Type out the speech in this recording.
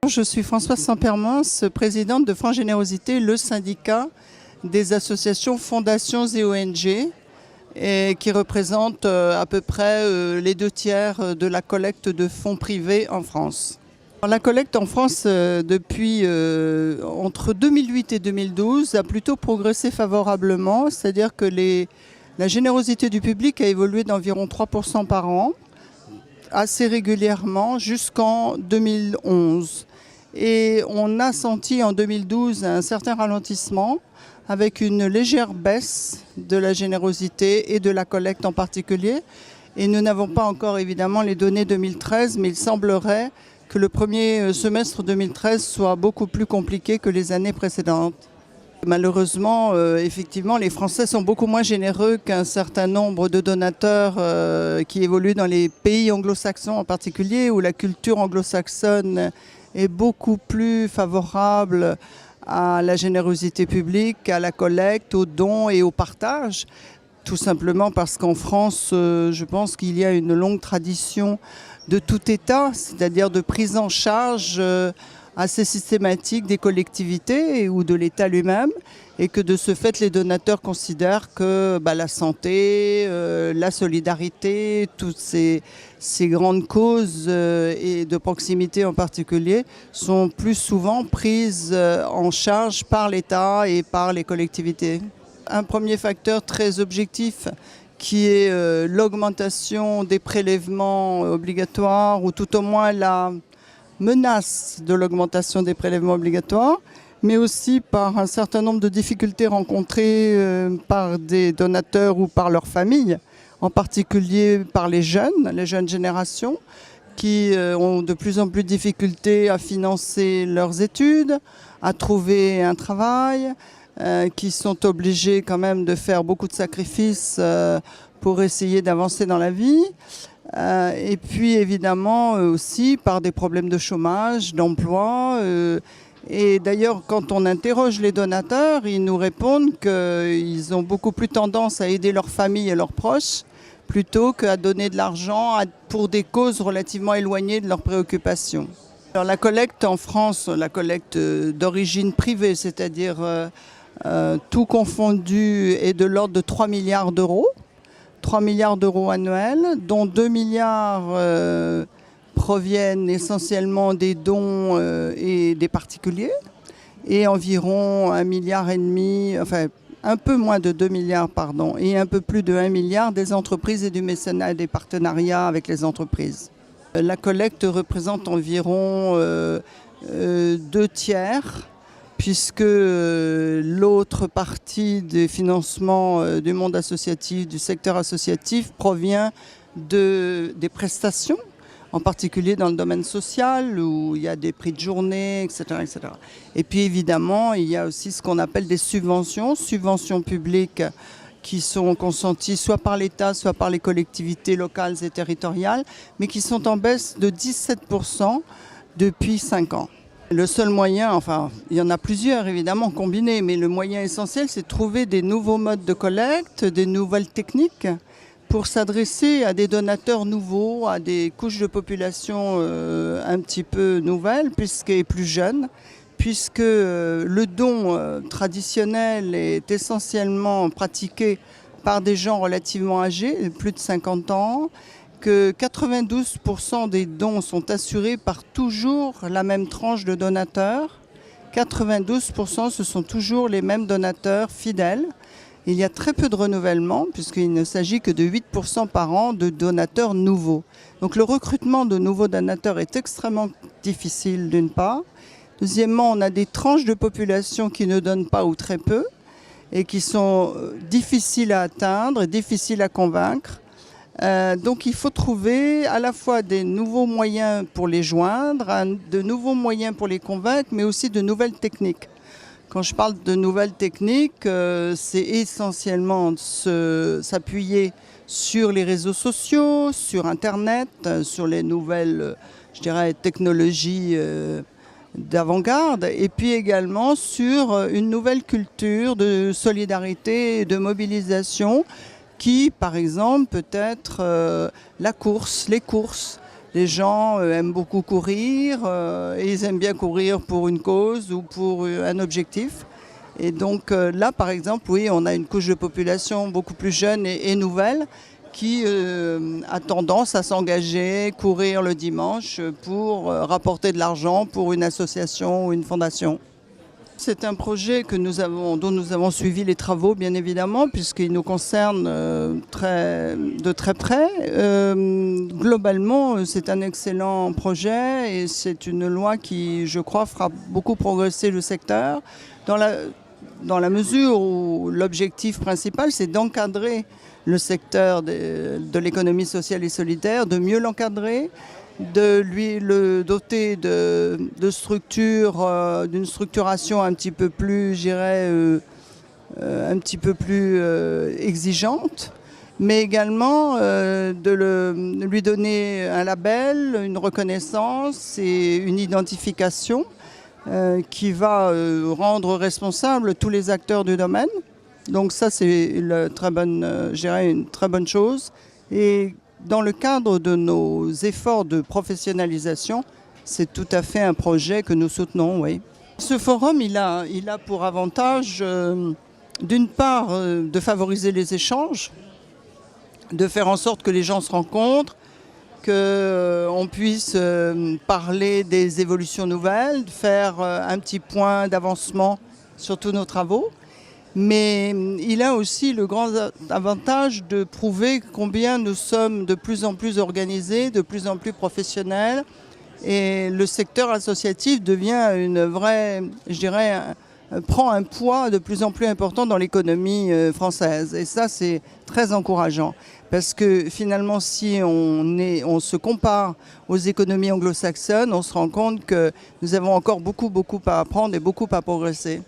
Je suis Françoise Sempermans, présidente de France Générosité, le syndicat des associations, fondations et ONG, et qui représente à peu près les 2/3 de la collecte de fonds privés en France. La collecte en France, depuis entre 2008 et 2012, a plutôt progressé favorablement, c'est-à-dire que la générosité du public a évolué d'environ 3% par an, assez régulièrement jusqu'en 2011. Et on a senti en 2012 un certain ralentissement avec une légère baisse de la générosité et de la collecte en particulier. Et nous n'avons pas encore évidemment les données 2013, mais il semblerait que le premier semestre 2013 soit beaucoup plus compliqué que les années précédentes. Malheureusement, effectivement, les Français sont beaucoup moins généreux qu'un certain nombre de donateurs qui évoluent dans les pays anglo-saxons en particulier, où la culture anglo-saxonne est beaucoup plus favorable à la générosité publique, à la collecte, aux dons et au partage. Tout simplement parce qu'en France, je pense qu'il y a une longue tradition de tout État, c'est-à-dire de prise en charge assez systématique des collectivités ou de l'État lui-même, et que de ce fait les donateurs considèrent que la santé, la solidarité, toutes ces grandes causes et de proximité en particulier sont plus souvent prises en charge par l'État et par les collectivités. Un premier facteur très objectif qui est l'augmentation des prélèvements obligatoires, ou tout au moins la menace de l'augmentation des prélèvements obligatoires, mais aussi par un certain nombre de difficultés rencontrées par des donateurs ou par leurs familles, en particulier par les jeunes générations, qui ont de plus en plus de difficultés à financer leurs études, à trouver un travail, qui sont obligés quand même de faire beaucoup de sacrifices pour essayer d'avancer dans la vie. Et puis évidemment aussi par des problèmes de chômage, d'emploi. Et d'ailleurs, quand on interroge les donateurs, ils nous répondent qu'ils ont beaucoup plus tendance à aider leur famille et leurs proches plutôt qu'à donner de l'argent pour des causes relativement éloignées de leurs préoccupations. Alors, la collecte en France, la collecte d'origine privée, c'est-à-dire tout confondu, est de l'ordre de 3 milliards d'euros. 3 milliards d'euros annuels, dont 2 milliards proviennent essentiellement des dons et des particuliers, et environ 1,5 milliard, enfin un peu moins de 2 milliards, pardon, et un peu plus de 1 milliard des entreprises et du mécénat et des partenariats avec les entreprises. La collecte représente environ 2/3, puisque l'autre partie des financements du monde associatif, du secteur associatif, provient des prestations, en particulier dans le domaine social, où il y a des prix de journée, etc., etc. Et puis évidemment, il y a aussi ce qu'on appelle des subventions publiques, qui sont consenties soit par l'État, soit par les collectivités locales et territoriales, mais qui sont en baisse de 17% depuis 5 ans. Le seul moyen, enfin il y en a plusieurs évidemment combinés, mais le moyen essentiel c'est de trouver des nouveaux modes de collecte, des nouvelles techniques pour s'adresser à des donateurs nouveaux, à des couches de population un petit peu nouvelles et plus jeunes, puisque le don traditionnel est essentiellement pratiqué par des gens relativement âgés, plus de 50 ans, que 92% des dons sont assurés par toujours la même tranche de donateurs. 92%, ce sont toujours les mêmes donateurs fidèles. Il y a très peu de renouvellement, puisqu'il ne s'agit que de 8% par an de donateurs nouveaux. Donc le recrutement de nouveaux donateurs est extrêmement difficile d'une part. Deuxièmement, on a des tranches de population qui ne donnent pas ou très peu et qui sont difficiles à atteindre, difficiles à convaincre. Donc il faut trouver à la fois des nouveaux moyens pour les joindre, de nouveaux moyens pour les convaincre, mais aussi de nouvelles techniques. Quand je parle de nouvelles techniques, c'est essentiellement de s'appuyer sur les réseaux sociaux, sur Internet, sur les nouvelles, je dirais, technologies d'avant-garde, et puis également sur une nouvelle culture de solidarité et de mobilisation qui, par exemple, peut être les courses, Les gens aiment beaucoup courir et ils aiment bien courir pour une cause ou pour un objectif. Et donc là, par exemple, oui, on a une couche de population beaucoup plus jeune et nouvelle qui a tendance à s'engager, courir le dimanche pour rapporter de l'argent pour une association ou une fondation. C'est un projet dont nous avons suivi les travaux, bien évidemment, puisqu'il nous concerne de très près. Globalement, c'est un excellent projet et c'est une loi qui, je crois, fera beaucoup progresser le secteur dans la mesure où l'objectif principal, c'est d'encadrer le secteur de l'économie sociale et solidaire, de mieux l'encadrer, de lui le doter de structures, d'une structuration un petit peu plus, je dirais, un petit peu plus exigeante, mais également de lui donner un label, une reconnaissance et une identification qui va rendre responsables tous les acteurs du domaine. Donc ça, c'est une très bonne chose. Et dans le cadre de nos efforts de professionnalisation, c'est tout à fait un projet que nous soutenons, oui. Ce forum, il a pour avantage, d'une part, de favoriser les échanges, de faire en sorte que les gens se rencontrent, qu'on puisse parler des évolutions nouvelles, faire un petit point d'avancement sur tous nos travaux. Mais il a aussi le grand avantage de prouver combien nous sommes de plus en plus organisés, de plus en plus professionnels. Et le secteur associatif devient une vraie, je dirais, prend un poids de plus en plus important dans l'économie française. Et ça, c'est très encourageant. Parce que finalement, si on se compare aux économies anglo-saxonnes, on se rend compte que nous avons encore beaucoup à apprendre et beaucoup à progresser.